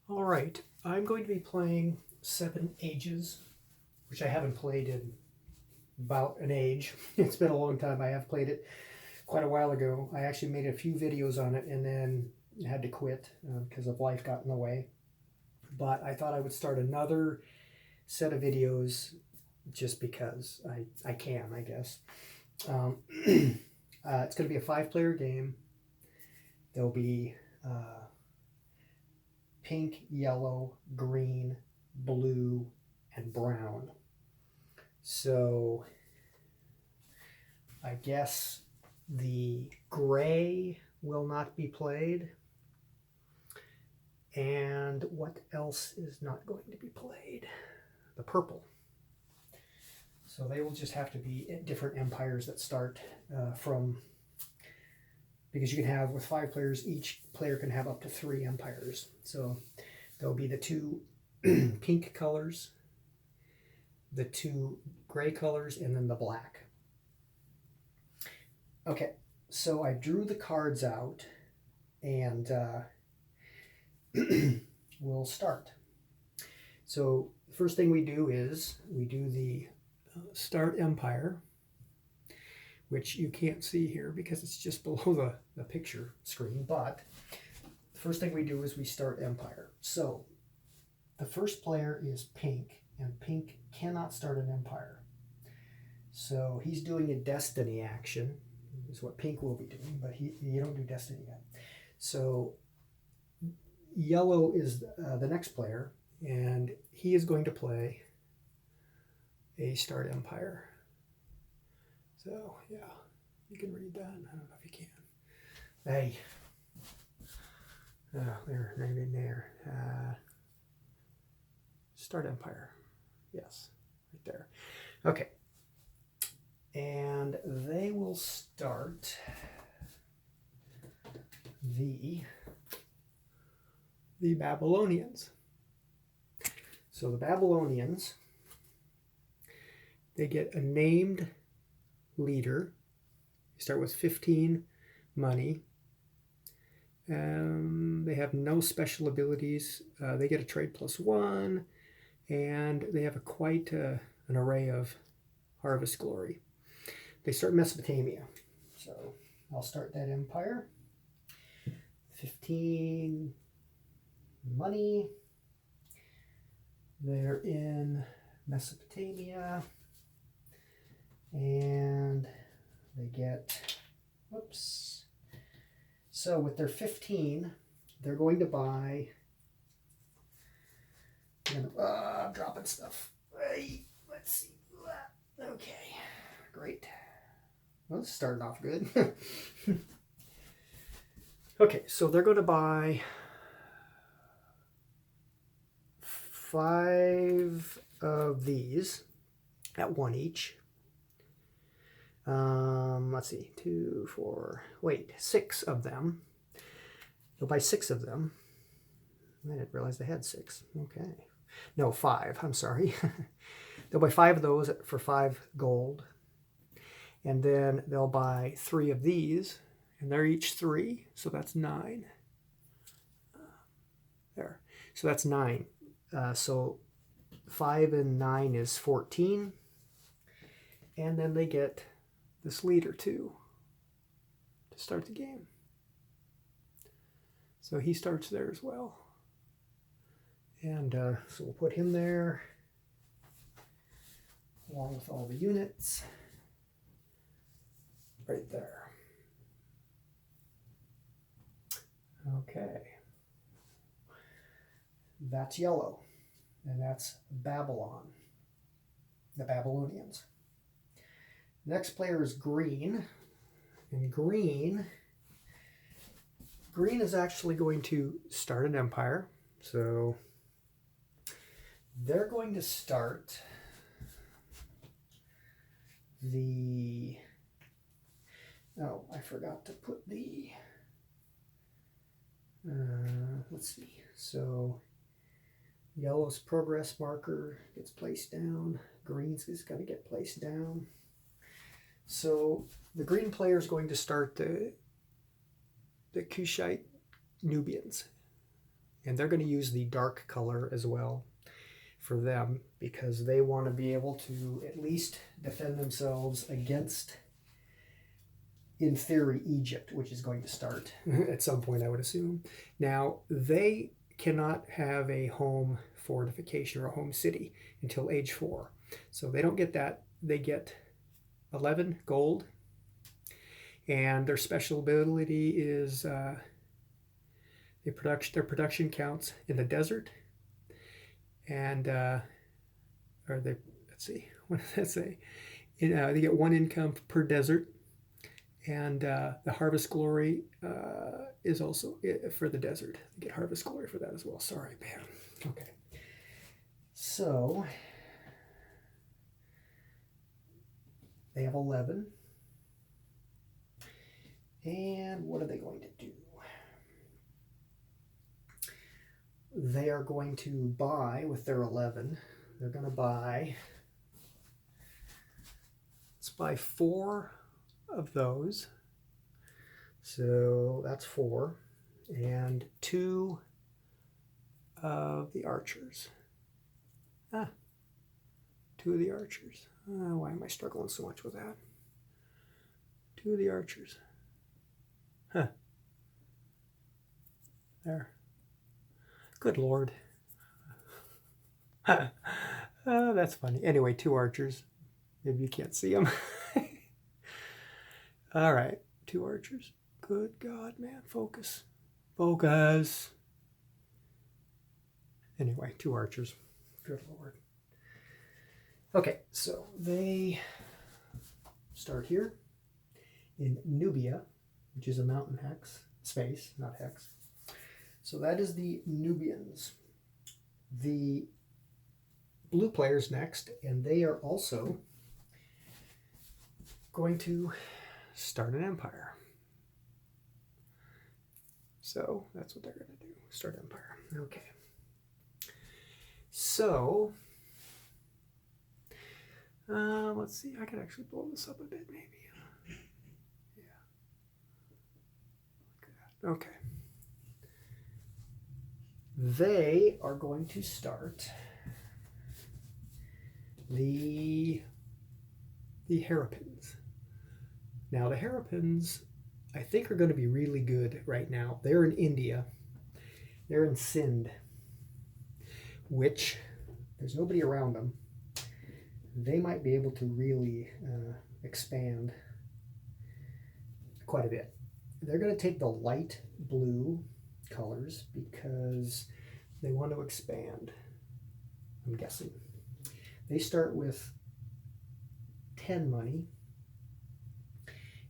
All right, I'm going to be playing Seven Ages, which I haven't played in about an age. It's been a long time. I have played it quite a while ago. I actually made a few videos on it and then had to quit because of life got in the way. But I thought I would start another set of videos just because I can, I guess. It's going to be a 5-player game. There'll be pink, yellow, green, blue, and brown. So I guess the gray will not be played. And what else is not going to be played? The purple. So they will just have to be different empires that start from, because you can have, with 5 players, each player can have up to 3 empires. So there'll be the 2 pink colors, the 2 gray colors, and then the black. Okay, so I drew the cards out, and we'll start. So the first thing we do is we do the start empire, which you can't see here because it's just below the picture screen. But the first thing we do is we start empire. So the first player is pink, and pink cannot start an empire. So he's doing a destiny action, is what pink will be doing, but you don't do destiny yet. So yellow is the next player, and he is going to play a start empire. So yeah, you can read that. I don't know if you can. Hey, there, maybe there. Start empire. Yes, right there. Okay, and they will start the Babylonians. So the Babylonians, they get a named leader. They start with 15 money. They have no special abilities. They get a trade +1, and they have quite an array of harvest glory. They start Mesopotamia. So I'll start that empire. 15 money. They're in Mesopotamia, and they get, whoops. So with their 15, they're going to buy, I'm dropping stuff. Let's see. Okay, great. Well, this started off good. Okay, so they're going to buy 5 of these at 1 each. Let's see, 2, 4, 6 of them. They'll buy 6 of them. I didn't realize they had 6. Okay. No, 5, I'm sorry. They'll buy 5 of those for 5 gold. And then they'll buy 3 of these, and they're each 3, so that's 9. There. So that's 9. So 5 and 9 is 14. And then they get this leader too to start the game. So he starts there as well. And so we'll put him there along with all the units right there. Okay. That's yellow, and that's Babylon, the Babylonians. Next player is green, and green is actually going to start an empire. So they're going to start the, oh, I forgot to put the, let's see, so yellow's progress marker gets placed down, green's is going to get placed down. So the green player is going to start the Kushite Nubians, And they're going to use the dark color as well for them because they want to be able to at least defend themselves against, in theory, Egypt, which is going to start at some point, I would assume. Now, they cannot have a home fortification or a home city until age 4. So they don't get that. They get 11 gold. And their special ability is their production counts in the desert. And, let's see, what does that say? They get 1 income per desert. And the Harvest Glory is also for the desert. They get Harvest Glory for that as well. Sorry, man. Okay. So, they have 11. And what are they going to do? They are going to buy with their 11. They're going to buy, let's buy 4 of those. So that's 4. And 2 of the archers. 2 of the archers. Why am I struggling so much with that? 2 of the archers. There. Good Lord. That's funny. Anyway, 2 archers. Maybe you can't see them. All right, 2 archers. Good God, man. Focus. Focus. Anyway, 2 archers. Good Lord. Okay, so they start here in Nubia, which is a mountain hex. Space, not hex. So that is the Nubians. The blue players next, and they are also going to start an empire. So that's what they're going to do. Start empire. Okay. So let's see. I could actually blow this up a bit, maybe. Yeah. Like that. Okay. They are going to start the Harapins. Now, the Harapins, I think, are going to be really good right now. They're in India. They're in Sindh, which there's nobody around them. They might be able to really expand quite a bit. They're going to take the light blue colors because they want to expand, I'm guessing. They start with 10 money,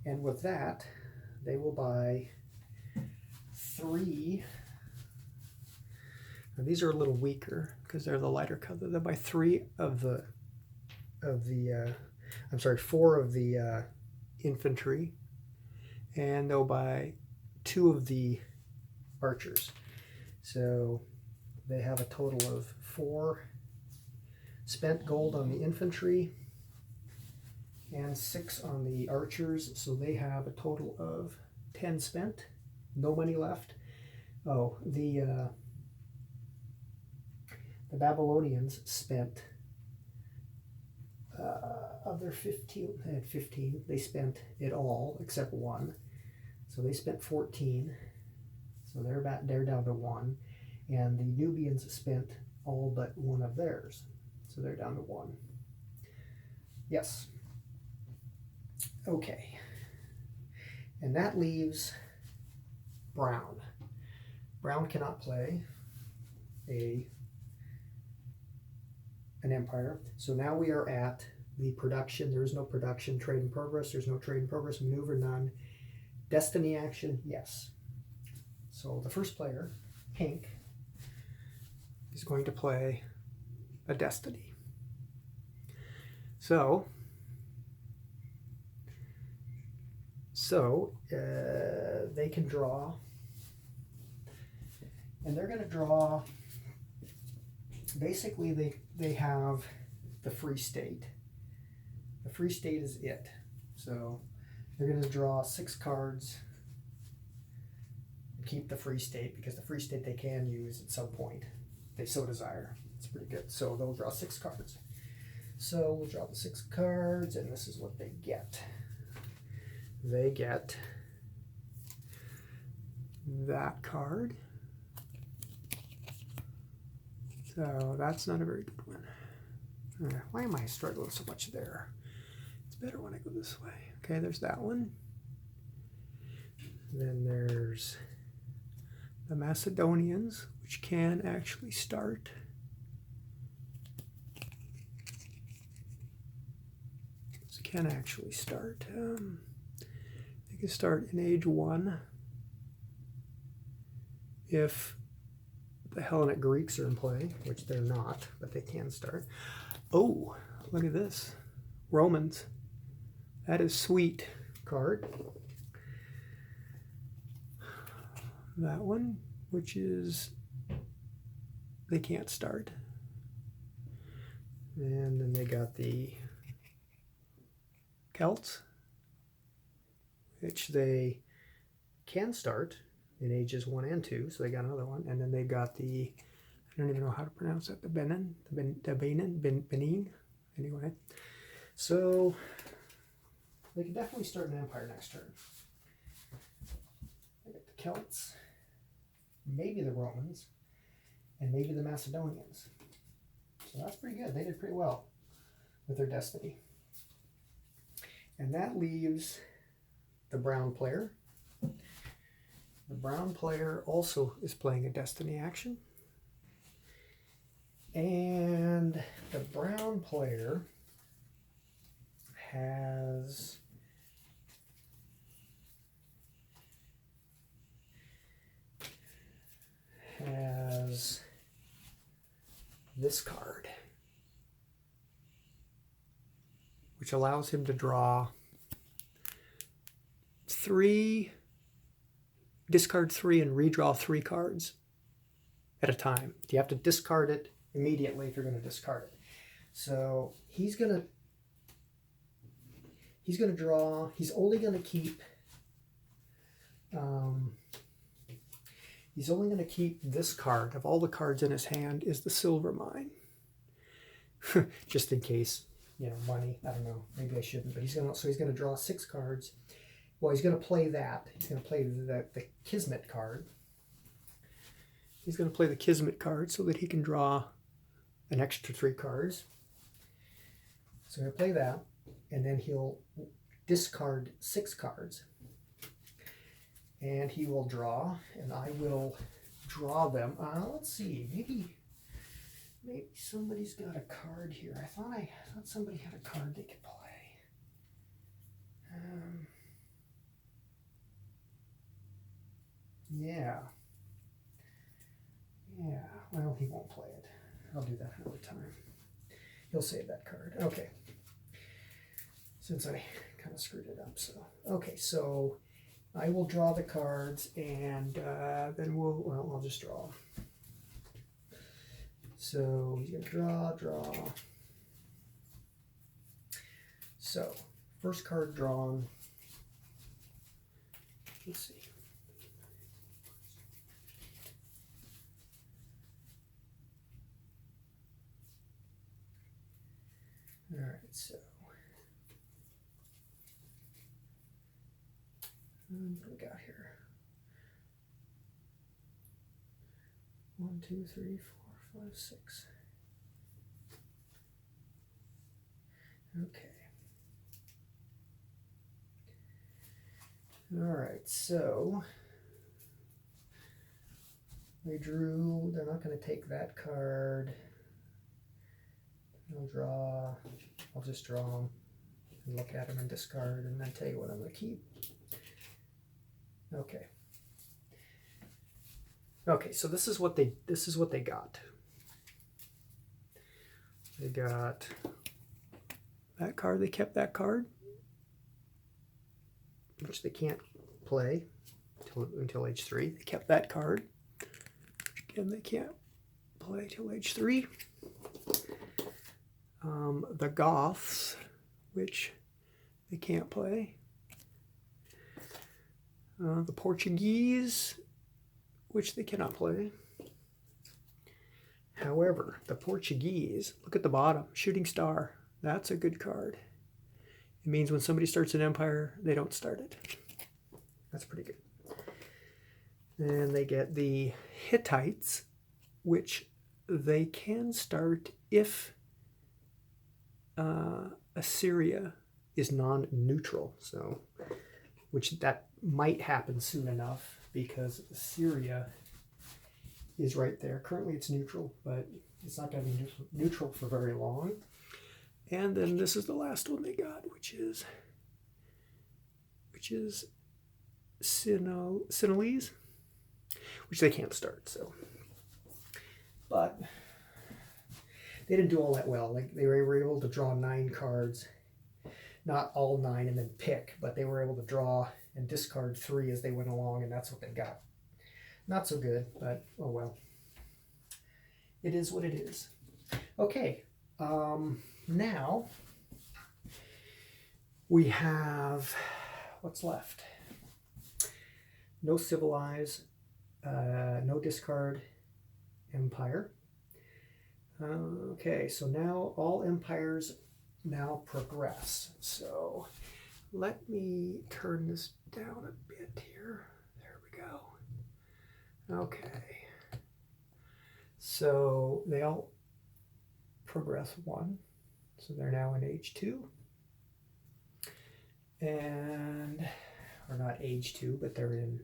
and with that, they will buy 3. Now these are a little weaker because they're the lighter color. They'll buy 4 of the infantry, and they'll buy 2 of the archers. So they have a total of 4 spent gold on the infantry and 6 on the archers. So they have a total of 10 spent. No money left. Oh, the Babylonians spent of their 15. They had 15. They spent it all except 1. So they spent 14. So they're down to 1. And the Nubians spent all but 1 of theirs. So they're down to 1. Yes. Okay. And that leaves Brown. Brown cannot play an empire. So now we are at the production. There is no production. Trade in progress. There's no trade in progress. Maneuver, none. Destiny action, yes. So the first player, Pink, is going to play a destiny. So they can draw, and they're going to draw, basically they have the Free State. The Free State is it. So they're going to draw 6 cards, keep the free state, because the free state they can use at some point if they so desire. It's pretty good. So they'll draw 6 cards. So we'll draw the 6 cards, and this is what they get. They get that card. So that's not a very good one. Why am I struggling so much there? It's better when I go this way. Okay, there's that one. Then there's the Macedonians, which can actually start. This can actually start. They can start in age 1 if the Hellenic Greeks are in play, which they're not, but they can start. Oh, look at this. Romans. That is sweet card. That one, which is they can't start. And then they got the Celts, which they can start in ages 1 and 2, so they got another one. And then they got the, I don't even know how to pronounce that, the Benin, Benin, anyway. So they can definitely start an empire next turn. They got the Celts, maybe the Romans, and maybe the Macedonians. So that's pretty good. They did pretty well with their destiny. And that leaves the brown player. The brown player also is playing a destiny action. And the brown player has this card, which allows him to draw 3, discard 3 and redraw 3 cards at a time. You have to discard it immediately if you're going to discard it. So he's going to draw, he's only going to keep this card. Of all the cards in his hand is the silver mine. Just in case, money. I don't know. Maybe I shouldn't. But he's going to draw 6 cards. Well, he's going to play that. He's going to play the Kismet card. He's going to play the Kismet card so that he can draw an extra 3 cards. So he'll play that, and then he'll discard 6 cards. And he will draw, and I will draw them. Let's see, maybe somebody's got a card here. I thought somebody had a card they could play. Yeah. Well, he won't play it. I'll do that another time. He'll save that card. Okay. Since I kind of screwed it up, so okay. So I will draw the cards, and then I'll just draw. So he's going to draw. So first card drawn. Let's see. All right, so what do we got here? 1, 2, 3, 4, 5, 6. Okay. All right, so they drew. They're not going to take that card. I'll just draw them and look at them and discard, and then tell you what I'm going to keep. Okay. Okay, so this is what they got. They got that card. They kept that card, which they can't play until age 3. They kept that card, which again they can't play till age 3. The Goths, which they can't play. The Portuguese, which they cannot play. However, the Portuguese, look at the bottom, Shooting Star. That's a good card. It means when somebody starts an empire, they don't start it. That's pretty good. And they get the Hittites, which they can start if Assyria is non-neutral. So, which that might happen soon enough because Assyria is right there. Currently it's neutral, but it's not going to be neutral for very long. And then this is the last one they got, which is Sinhalese, which they can't start. So, but they didn't do all that well. Like they were able to draw 9 cards, not all 9 and then pick, but they were able to draw and discard 3 as they went along, and that's what they got. Not so good, but oh well. It is what it is. Okay, now we have what's left. No civilize, no discard empire. Okay, so now all empires now progress. So let me turn this down a bit here. There we go. Okay. So they all progress 1. So they're now in age 2. And, or not age 2, but they're in,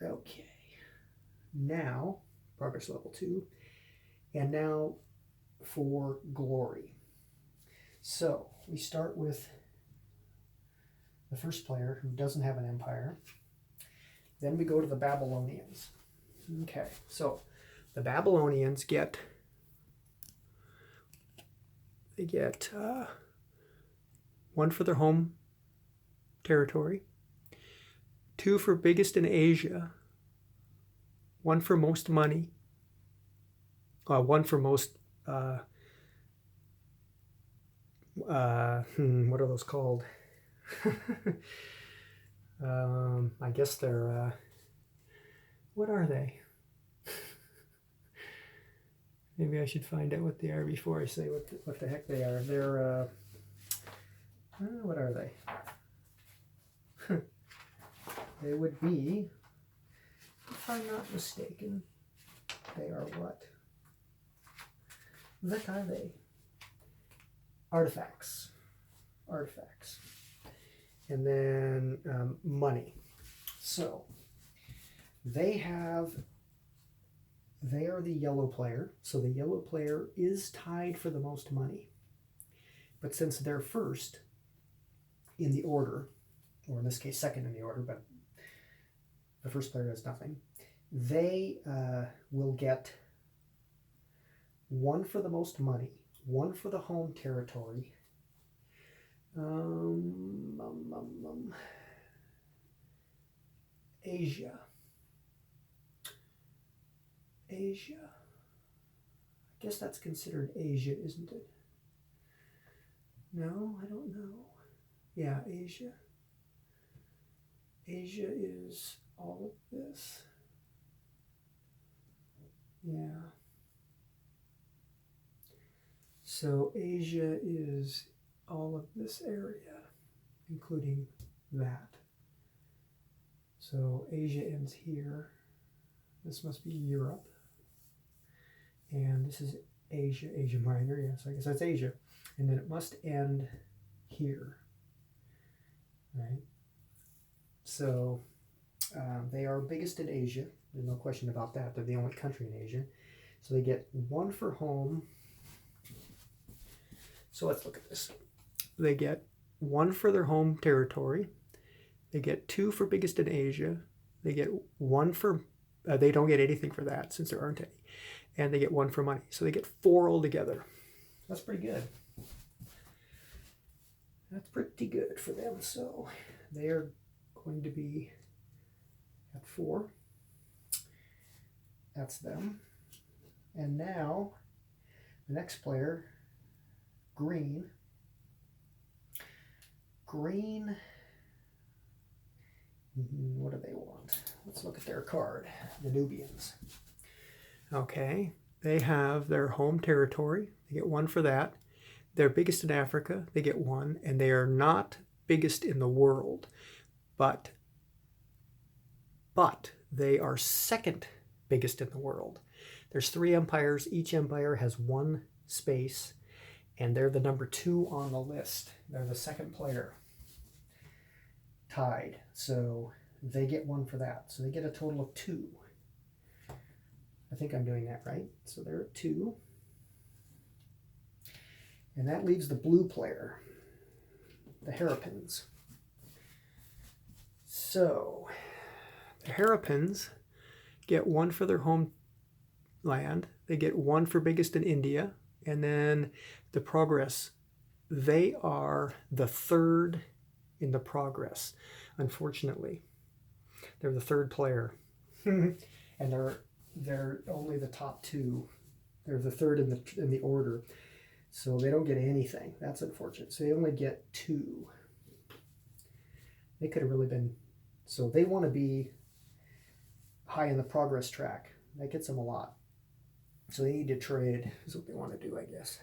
okay. Now, progress level 2. And now for glory. So we start with the first player who doesn't have an empire. Then we go to the Babylonians. Okay, so the Babylonians get 1 for their home territory, 2 for biggest in Asia, 1 for most money, 1 for most what are those called? I guess they're, what are they? Maybe I should find out what they are before I say what the heck they are. They're, what are they? They would be, if I'm not mistaken, they are what? What are they? Artifacts. Artifacts. And then money. So they are the yellow player. So the yellow player is tied for the most money. But since they're first in the order, or in this case second in the order, but the first player has nothing, they will get 1 for the most money, 1 for the home territory, Asia. I guess that's considered Asia, isn't it? No, I don't know. Yeah, Asia. Asia is all of this. Yeah. So Asia is all of this area, including that. So Asia ends here. This must be Europe. And this is Asia, Asia Minor. Yeah, so I guess that's Asia. And then it must end here. Right? So they are biggest in Asia. There's no question about that. They're the only country in Asia. So they get 1 for home. So let's look at this. They get 1 for their home territory. They get 2 for biggest in Asia. They get 1 for, they don't get anything for that since there aren't any. And they get 1 for money. So they get 4 altogether. That's pretty good. That's pretty good for them. So they are going to be at 4. That's them. And now the next player, green. Green What do they want? Let's look at their card. The Nubians. Okay, they have their home territory. They get 1 for that. They're biggest in Africa. They get 1, and they are not biggest in the world, but they are second biggest in the world. There's 3 empires. Each empire has 1 space, and they're the number 2 on the list. They're the second player. Tied. So they get 1 for that. So they get a total of 2. I think I'm doing that right. So they're at 2. And that leaves the blue player, the Harapins. So the Harapins get 1 for their homeland. They get 1 for biggest in India. And then the progress, they are the 3rd in the progress, unfortunately. They're the 3rd player. And they're only the top 2. They're the 3rd in the order. So they don't get anything. That's unfortunate. So they only get 2. They could have really been... So they want to be high in the progress track. That gets them a lot. So they need to trade, is what they want to do, I guess.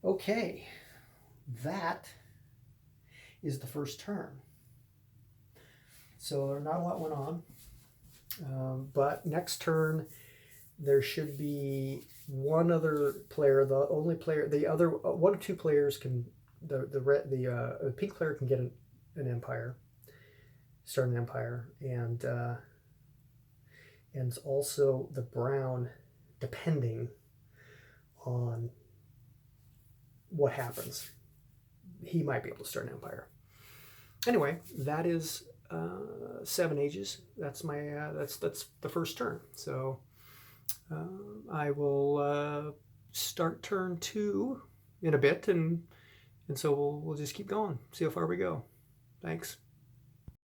Okay. That is the first turn. So not a lot went on. But next turn, there should be 1 other player. The only player, the other 1 or 2 players can. The pink player can get an empire, start an empire, and also the brown, depending on what happens, he might be able to start an empire. Anyway, that is 7 ages. That's my that's the first turn. So I will start turn 2 in a bit, and so we'll just keep going, see how far we go. Thanks.